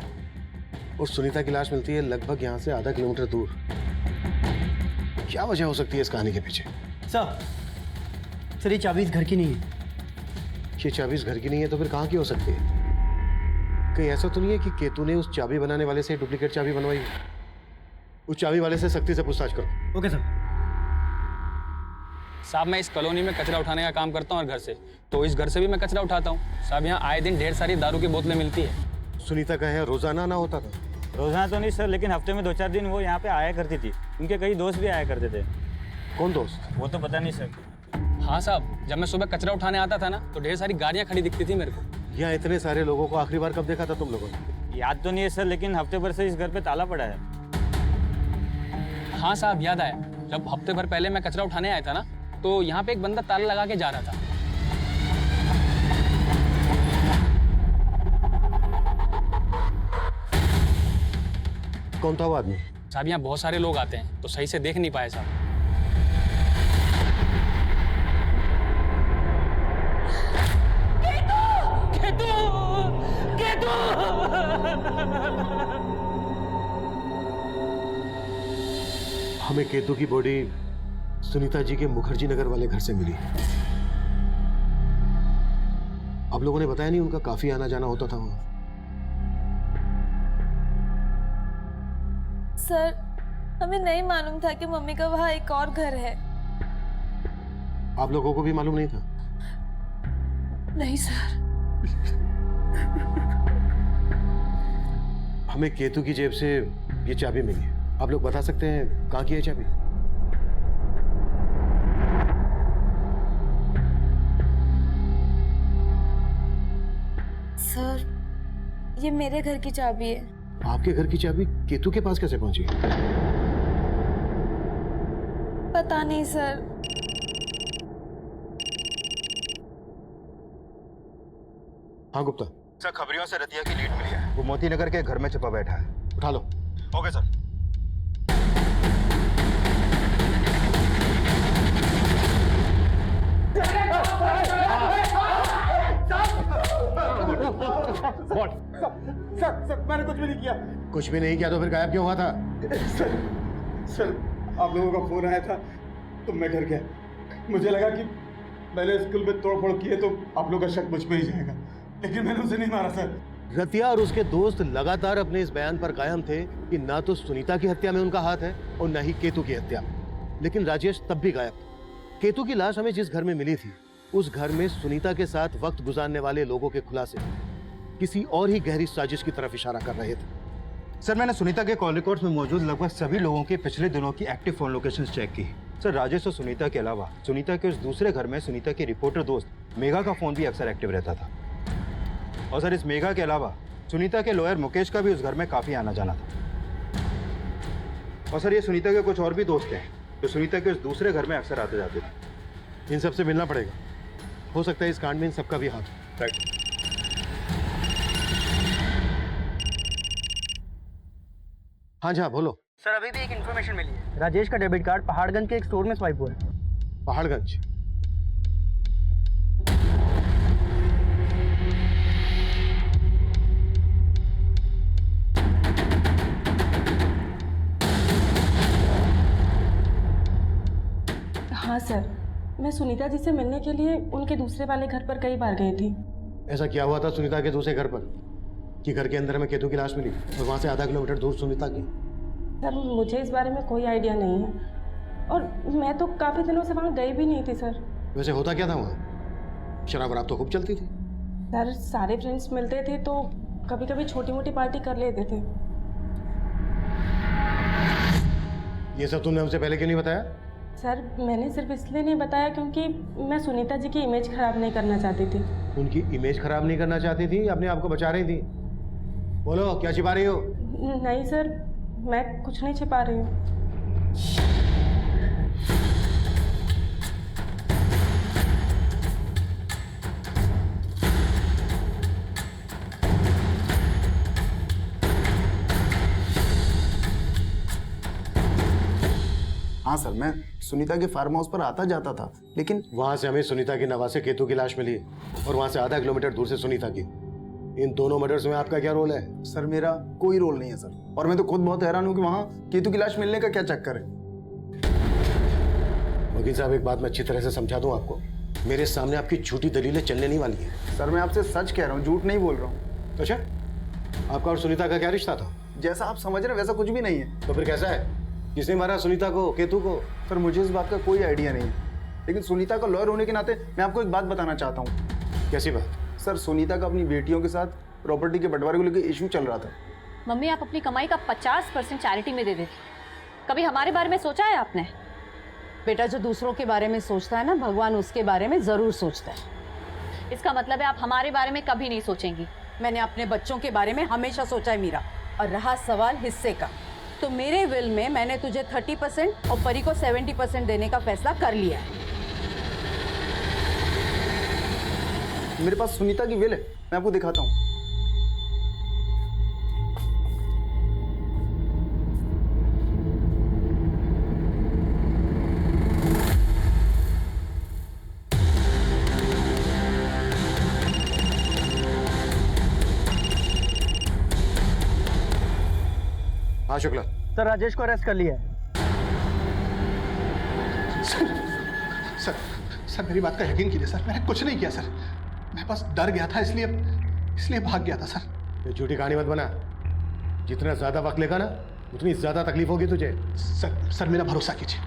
और सुनीता की लाश मिलती है लगभग यहाँ से आधा किलोमीटर दूर। क्या वजह हो सकती है इस कहानी के पीछे? सर, ये चाबी इस घर की नहीं है। ये चाबी इस घर की नहीं है तो फिर कहाँ की हो सकती है? कहीं ऐसा तो नहीं है कि केतु ने उस चाबी बनाने वाले से डुप्लीकेट चाबी बनवाई है? उस चाबी वाले से सख्ती से पूछताछ करो। Okay sir. साहब, मैं इस कॉलोनी में कचरा उठाने का काम करता हूँ और घर से, तो इस घर से भी मैं कचरा उठाता हूँ। साहब, यहाँ आए दिन ढेर सारी दारू की बोतलें मिलती है। सुनीता का यहाँ रोजाना ना होता था? रोजाना तो नहीं सर, लेकिन हफ्ते में 2-4 दिन वो यहाँ पे आया करती थी। उनके कई दोस्त भी आया करते थे। कौन दोस्त? वो तो पता नहीं सर। हाँ साहब, जब मैं सुबह कचरा उठाने आता था ना, तो ढेर सारी गाड़ियाँ खड़ी दिखती थी मेरे को। यहाँ इतने सारे लोगों को आखिरी बार कब देखा था तुम लोगों ने? याद तो नहीं है सर, लेकिन हफ्ते भर से इस घर पे ताला पड़ा है। हाँ साहब, याद आया। जब हफ्ते भर पहले मैं कचरा उठाने आया था ना, तो यहाँ पे एक बंदा ताला लगा के जा रहा था। कौन था वो आदमी? साहब, यहाँ बहुत सारे लोग आते हैं, तो सही से देख नहीं पाए साहब। हमें केतु की बॉडी सुनीता जी के मुखर्जी नगर वाले घर से मिली। आप लोगों ने बताया नहीं, उनका काफी आना जाना होता था वहां। सर, हमें नहीं मालूम था कि मम्मी का वहाँ एक और घर है। आप लोगों को भी मालूम नहीं था? नहीं सर। हमें केतु की जेब से ये चाबी मिली है। आप लोग बता सकते हैं कहाँ की है चाबी? सर, ये मेरे घर की चाबी है। आपके घर की चाबी केतु के पास कैसे पहुंची? पता नहीं सर। हाँ गुप्ता। सर खबरियों से रतिया की लीड मिली है, वो मोती नगर के घर में छिपा बैठा है। उठा लो। Okay sir. सर मैंने कुछ भी नहीं किया। कुछ भी नहीं किया तो फिर गायब क्यों हुआ था? सर आप लोगों का फोन आया था तो मैं डर गया। मुझे लगा कि मैंने स्कूल में तोड़फोड़ की है तो आप लोगों का शक मुझ पे ही जाएगा, लेकिन मैंने उसे नहीं मारा सर। रतिया और उसके दोस्त लगातार अपने इस बयान पर कायम थे कि ना तो सुनीता की हत्या में उनका हाथ है और न ही केतु की हत्या। लेकिन राजेश तब भी गायब था। केतु की लाश हमें जिस घर में मिली थी, उस घर में सुनीता के साथ वक्त गुजारने वाले लोगों के खुलासे किसी और ही गहरी साजिश की तरफ इशारा कर रहे थे। सर मैंने सुनीता के कॉल रिकॉर्ड्स में मौजूद लगभग सभी लोगों के पिछले दिनों की एक्टिव फोन लोकेशंस चेक की। सर राजेश और सुनीता के अलावा सुनीता के उस दूसरे घर में सुनीता की रिपोर्टर दोस्त मेघा का फोन भी अक्सर एक्टिव रहता था। और सर इस मेघा के अलावा सुनीता के लॉयर मुकेश का भी उस घर में काफी आना जाना था। और सर ये सुनीता के कुछ और भी दोस्त हैं जो सुनीता के उस दूसरे घर में अक्सर आते जाते थे। इन सबसे मिलना पड़ेगा। हो सकता है इस कांड में इन सबका भी हाथ। राइट। हाँ जी बोलो। सर अभी भी एक इन्फॉर्मेशन मिली है। राजेश का डेबिट कार्ड पहाड़गंज के एक स्टोर में स्वाइप हुआ है। पहाड़गंज? हाँ सर, मैं सुनीता जी से मिलने के लिए उनके दूसरे वाले घर पर कई बार गई थी। ऐसा क्या हुआ था सुनीता के दूसरे घर पर कि घर के अंदर में केतु की लाश मिली और वहां से आधा किलोमीटर दूर सुनीता की? सर मुझे इस बारे में कोई आइडिया नहीं है और मैं तो काफ़ी दिनों से वहाँ गई भी नहीं थी सर। वैसे होता क्या था वहाँ? शराब वराब तो खूब चलती थी। सर सारे फ्रेंड्स मिलते थे तो कभी कभी छोटी मोटी पार्टी कर लेते थे। ये सब तुमने हमसे पहले क्यों नहीं बताया? सर मैंने सिर्फ इसलिए नहीं बताया क्योंकि मैं सुनीता जी की इमेज खराब नहीं करना चाहती थी। उनकी इमेज खराब नहीं करना चाहती थी, अपने आप को बचा रही थी? बोलो क्या छिपा रही हो? नहीं सर, मैं कुछ नहीं छिपा रही हूँ। हाँ सर, मैं सुनीता के फार्म हाउस पर आता जाता था, लेकिन वहां से हमें सुनीता की नवासे केतु की लाश मिली और वहां से आधा किलोमीटर दूर से सुनीता की। इन दोनों मर्डर्स में आपका क्या रोल है? सर मेरा कोई रोल नहीं है सर, और मैं तो खुद बहुत हैरान हूँ कि वहाँ केतु की लाश मिलने का क्या चक्कर है। वकील साहब एक बात मैं अच्छी तरह से समझा दूं आपको, मेरे सामने आपकी झूठी दलीलें चलने नहीं वाली हैं। सर मैं आपसे सच कह रहा हूँ, झूठ नहीं बोल रहा हूँ। अच्छा, आपका और सुनीता का क्या रिश्ता था? जैसा आप समझ रहे हैं वैसा कुछ भी नहीं है। तो फिर कैसा है? किसने मारा सुनीता को, केतु को? सर मुझे इस बात का कोई आइडिया नहीं है, लेकिन सुनीता का लॉयर होने के नाते मैं आपको एक बात बताना चाहता हूँ। कैसी बात? सर सुनीता का अपनी बेटियों के साथ प्रॉपर्टी के बंटवारे को लेकर इशू चल रहा था। मम्मी आप अपनी कमाई का 50% चैरिटी में दे देती, कभी हमारे बारे में सोचा है आपने? बेटा जो दूसरों के बारे में सोचता है ना, भगवान उसके बारे में जरूर सोचता है। इसका मतलब है आप हमारे बारे में कभी नहीं सोचेंगी। मैंने अपने बच्चों के बारे में हमेशा सोचा है मीरा। और रहा सवाल हिस्से का, तो मेरे विल में मैंने तुझे 30% और परी को 70% देने का फैसला कर लिया है। मेरे पास सुनीता की विल है, मैं आपको दिखाता हूँ। हाँ शुक्ला। सर राजेश को अरेस्ट कर लिया है। सर मेरी बात का यकीन कीजिए सर, मैंने कुछ नहीं किया सर। मैं बस डर गया था, इसलिए भाग गया था सर। ये झूठी कहानी मत बना। जितना ज्यादा वक्त लेगा ना उतनी ज्यादा तकलीफ होगी तुझे। सर मेरा भरोसा कीजिए,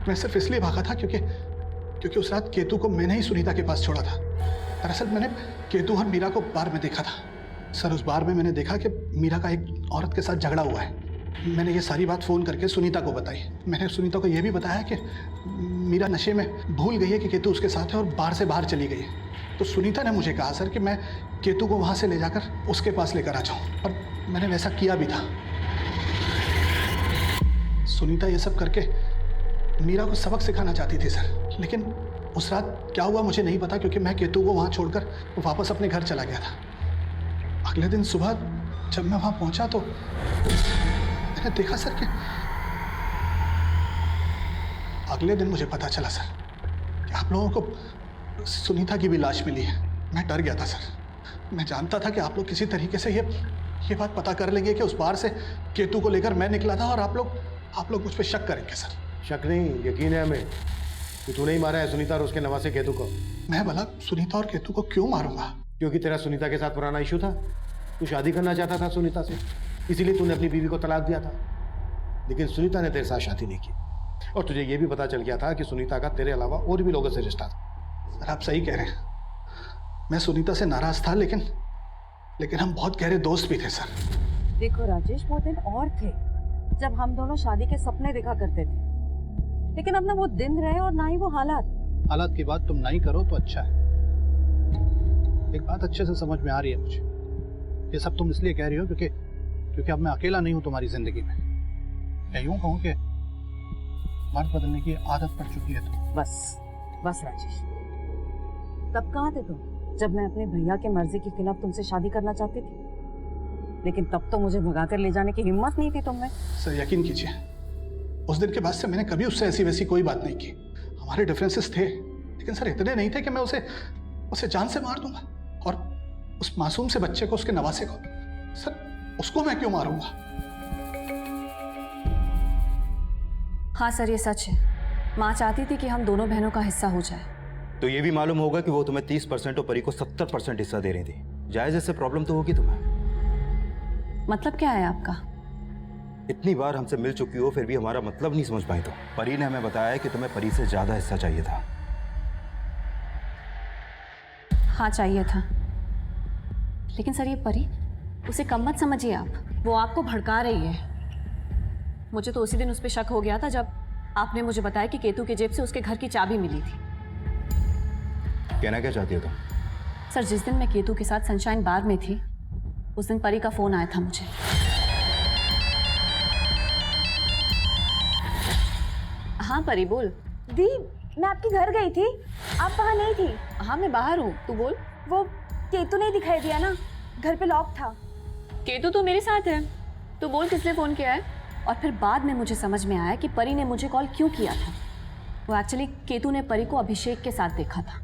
मैं सिर्फ इसलिए भागा था क्योंकि उस रात केतु को मैंने ही सुनीता के पास छोड़ा था। दरअसल मैंने केतु और मीरा को बार में देखा था। सर उस बार में मैंने देखा कि मीरा का एक औरत के साथ झगड़ा हुआ है। मैंने ये सारी बात फ़ोन करके सुनीता को बताई। मैंने सुनीता को यह भी बताया कि मीरा नशे में भूल गई है कि केतु उसके साथ है और बार से बाहर चली गई है। तो सुनीता ने मुझे कहा सर कि मैं केतु को वहाँ से ले जाकर उसके पास लेकर आ जाऊँ, और मैंने वैसा किया भी था। सुनीता ये सब करके मीरा को सबक सिखाना चाहती थी सर, लेकिन उस रात क्या हुआ मुझे नहीं पता, क्योंकि मैं केतु को वहां छोड़कर वापस अपने घर चला गया था। अगले दिन सुबह जब मैं वहां पहुंचा तो मैंने देखा सर कि अगले दिन मुझे पता चला सर कि आप लोगों को सुनीता की भी लाश मिली है। मैं डर गया था सर। मैं जानता था कि आप लोग किसी तरीके से ये बात पता कर लेंगे कि उस बार से केतु को लेकर मैं निकला था, और आप लोग मुझ पर शक करेंगे सर। शक नहीं, यकीन है हमें कि तूने ही मारा है सुनीता और उसके नवासे केतु को। मैं भला सुनीता और केतु को क्यों मारूंगा? क्योंकि तेरा सुनीता के साथ पुराना इशू था। तू शादी करना चाहता था सुनीता से, इसीलिए तूने अपनी बीवी को तलाक दिया था। लेकिन सुनीता ने तेरे साथ शादी नहीं की, और तुझे ये भी पता चल गया था कि सुनीता का तेरे अलावा और भी लोगों से रिश्ता था। सर आप सही कह रहे हैं। मैं सुनीता से नाराज था, लेकिन हम बहुत गहरे दोस्त भी थे सर। देखो राजेश, वो दिन और थे जब हम दोनों शादी के सपने देखा करते थे, लेकिन अब ना वो दिन रहे और ना ही वो हालात की बात तुम नहीं करो तो अच्छा है। एक बात अच्छे से समझ में आ रही है मुझे। ये सब तुम इसलिए कह रही हो क्योंकि अब मैं अकेला नहीं हूं तुम्हारी जिंदगी में। मैं यूं कहूं कि मर्द बदलने की आदत पड़ चुकी है तो। बस राजेश, तब कहाँ थे तुम जब मैं अपने भैया के मर्जी के खिलाफ तुमसे शादी करना चाहती थी? लेकिन तब तो मुझे भगाकर ले जाने की हिम्मत नहीं थी तुम में। सर यकीन कीजिए, उस दिन के बाद से मैंने कभी उससे ऐसी वैसी कोई बात नहीं की। हमारे डिफरेंसेस थे, लेकिन सर इतने नहीं थे कि मैं उसे जान से मार दूंगा। और उस मासूम से बच्चे को, उसके नवासे को, सर उसको मैं क्यों मारूंगा? हाँ सर, ये सच है। माँ चाहती थी कि हम दोनों बहनों का हिस्सा हो जाए। तो ये भी मालूम होगा कि वो तुम्हें 30% और परी को 70% हिस्सा दे रही थी। जायज इससे प्रॉब्लम तो होगी तुम्हें। मतलब क्या है आपका? इतनी बार हमसे मिल चुकी हो फिर भी हमारा मतलब नहीं समझ पाई। तो परी ने हमें बताया कि तुम्हें परी से ज्यादा हिस्सा चाहिए था। हाँ चाहिए था, लेकिन सर ये परी, उसे कम मत समझिए आप। वो आपको भड़का रही है। मुझे तो उसी दिन उस पर शक हो गया था जब आपने मुझे बताया कि केतु के जेब से उसके घर की चाबी मिली थी। कहना क्या चाहती हो तुम? सर जिस दिन मैं केतु के साथ सनशाइन बार में थी, उस दिन परी का फोन आया था मुझे। हाँ परी बोल। दी, मैं आपके घर गई थी, आप वहाँ नहीं थी। हाँ मैं बाहर हूँ, तू बोल। वो केतु नहीं दिखाई दिया ना, घर पे लॉक था। केतु तो मेरे साथ है, तू बोल किसने फोन किया है। और फिर बाद में मुझे समझ में आया कि परी ने मुझे कॉल क्यों किया था। वो एक्चुअली केतु ने परी को अभिषेक के साथ देखा था।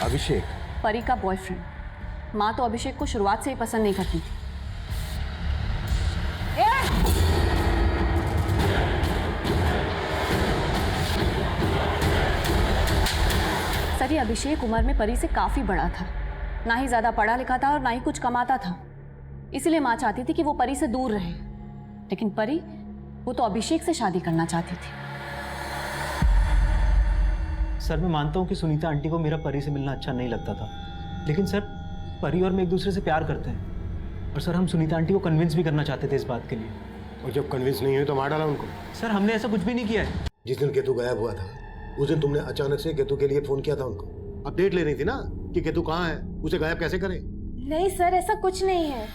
अभिषेक? परी का बॉयफ्रेंड। माँ तो अभिषेक को शुरुआत से ही पसंद नहीं करती थी। सर ये अभिषेक उम्र में परी से काफी बड़ा था, ना ही ज्यादा पढ़ा लिखा था और ना ही कुछ कमाता था। इसलिए माँ चाहती थी कि वो परी से दूर रहे। लेकिन परी, वो तो अभिषेक से शादी करना चाहती थी। सर मैं मानता हूँ कि सुनीता आंटी को मेरा परी से मिलना अच्छा नहीं लगता था, लेकिन सर परी और मैं एक दूसरे से प्यार करते हैं। और सर हम सुनीता आंटी को कन्विंस भी करना चाहते थे इस बात के लिए। और जब कन्विंस नहीं हुई तो मार डाला उनको। सर हमने ऐसा कुछ भी नहीं किया है। जिस दिन केतु गायब हुआ था उस दिन तुमने अचानक से केतु के लिए फोन किया था उनको। अपडेट ले रही थी ना कि केतु कहाँ है, उसे गायब कैसे करें। नहीं सर, ऐसा कुछ नहीं है।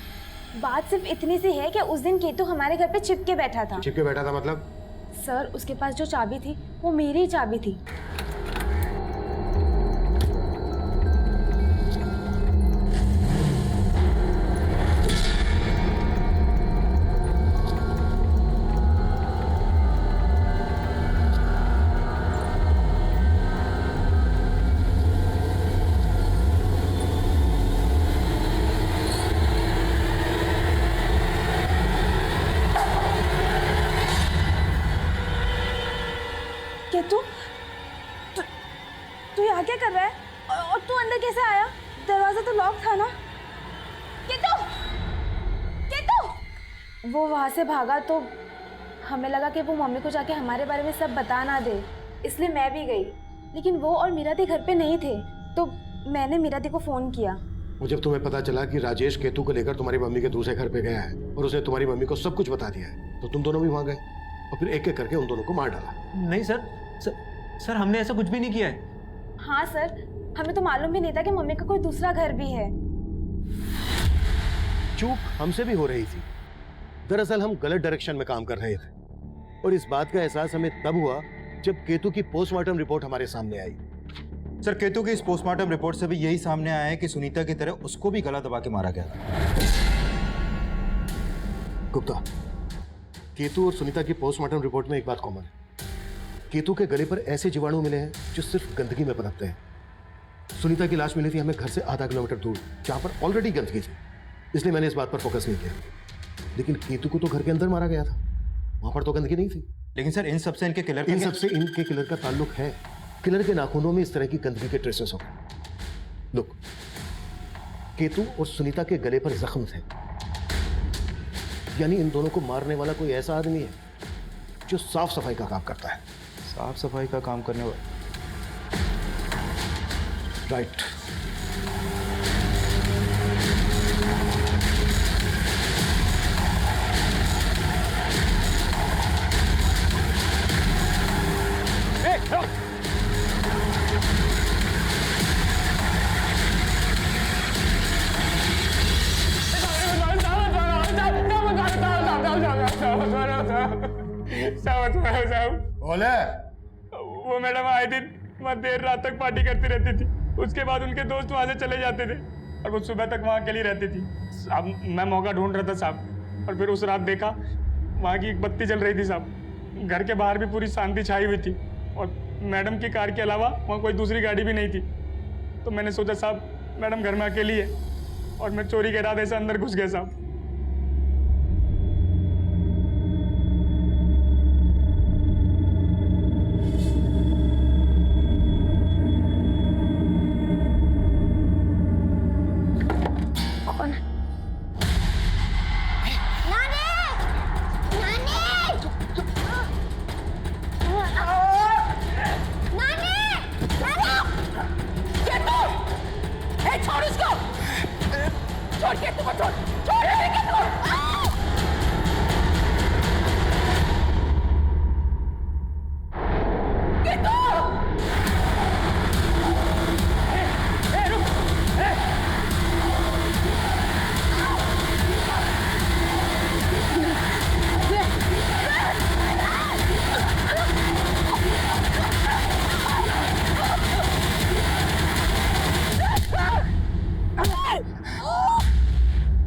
बात सिर्फ इतनी सी है कि उस दिन केतु हमारे घर पे चिपके बैठा था। चिपके बैठा था मतलब? सर उसके पास जो चाबी थी वो मेरी ही चाबी थी। केतु, तू यहाँ क्या कर रहा है? और तू अंदर कैसे आया? दरवाजा तो लॉक था ना? केतु! केतु! वो वहाँ से भागा तो हमें लगा कि वो मम्मी को जाके हमारे बारे में सब बता ना दे, इसलिए मैं भी गई। लेकिन वो और मीरा दी घर पे नहीं थे, तो मैंने मीरा दी को फोन किया। और जब तुम्हें पता चला कि राजेश केतु को लेकर तुम्हारी मम्मी के दूसरे घर पे गया है और उसने तुम्हारी मम्मी को सब कुछ बता दिया है, तो तुम दोनों भी वहाँ गए और फिर एक एक करके उन दोनों को मार डाला। नहीं सर हमने ऐसा कुछ भी नहीं किया है। हाँ सर, हमें तो मालूम भी नहीं था कि मम्मी का कोई दूसरा घर भी है। चूक हमसे भी हो रही थी। दरअसल हम गलत डायरेक्शन में काम कर रहे थे और इस बात का एहसास हमें तब हुआ जब केतु की पोस्टमार्टम रिपोर्ट हमारे सामने आई, सर केतु की इस पोस्टमार्टम रिपोर्ट से भी यही सामने आया है कि सुनीता की तरह उसको भी गला दबा के मारा गया था। गुप्ता, केतु और सुनीता की पोस्टमार्टम रिपोर्ट में एक बात कॉमन है। केतु के गले पर ऐसे जीवाणु मिले हैं जो सिर्फ गंदगी में पनपते हैं। सुनीता की लाश मिली थी हमें घर से आधा किलोमीटर दूर, जहां पर ऑलरेडी गंदगी थी, इसलिए मैंने इस बात पर फोकस नहीं किया। लेकिन केतु को तो घर के अंदर मारा गया था, वहां पर तो गंदगी नहीं थी। लेकिन सर इन सबसे इनके किलर इनके किलर का ताल्लुक है। किलर के नाखूनों में इस तरह की गंदगी के ट्रेसेस हो गए। लुक, केतु और सुनीता के गले पर जख्म थे, यानी इन दोनों को मारने वाला कोई ऐसा आदमी है जो साफ सफाई का काम करता है। साफ सफाई का काम करने वाला, राइट। बोले वो मैडम आए दिन वहाँ देर रात तक पार्टी करती रहती थी, उसके बाद उनके दोस्त वहाँ से चले जाते थे और वो सुबह तक वहाँ अकेली रहती थी। अब मैं मौका ढूंढ रहा था साहब, और फिर उस रात देखा वहाँ की एक बत्ती जल रही थी साहब। घर के बाहर भी पूरी शांति छाई हुई थी और मैडम की कार के अलावा वहाँ कोई दूसरी गाड़ी भी नहीं थी। तो मैंने सोचा साहब मैडम घर में अकेली है, और मैं चोरी के इरादे से अंदर घुस गया साहब।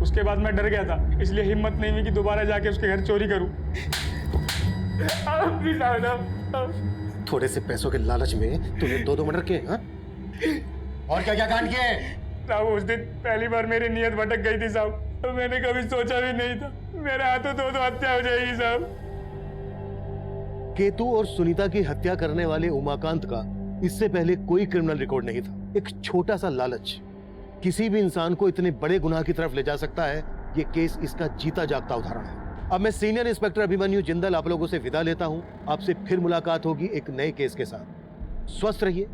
उसके बाद मैं डर गया था, इसलिए हिम्मत नहीं हुई कि दोबारा जाके उसके घर चोरी करूं। थोड़े से पैसों के लालच में तूने दो मर्डर किए, हाँ? और क्या क्या कांड किए? साहब उस दिन पहली बार मेरी नीयत भटक गई थी साहब, तो मैंने कभी सोचा भी नहीं था मेरे हाथों दो हत्या हो जाएगी साहब। केतु और सुनीता की हत्या करने वाले उमाकांत का इससे पहले कोई क्रिमिनल रिकॉर्ड नहीं था। एक छोटा सा लालच किसी भी इंसान को इतने बड़े गुनाह की तरफ ले जा सकता है। ये केस इसका जीता जागता उदाहरण है। अब मैं सीनियर इंस्पेक्टर अभिमन्यु जिंदल आप लोगों से विदा लेता हूं। आपसे फिर मुलाकात होगी एक नए केस के साथ। स्वस्थ रहिए,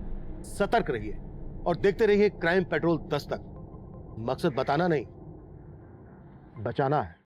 सतर्क रहिए और देखते रहिए क्राइम पेट्रोल 10 तक। मकसद बताना नहीं, बचाना है।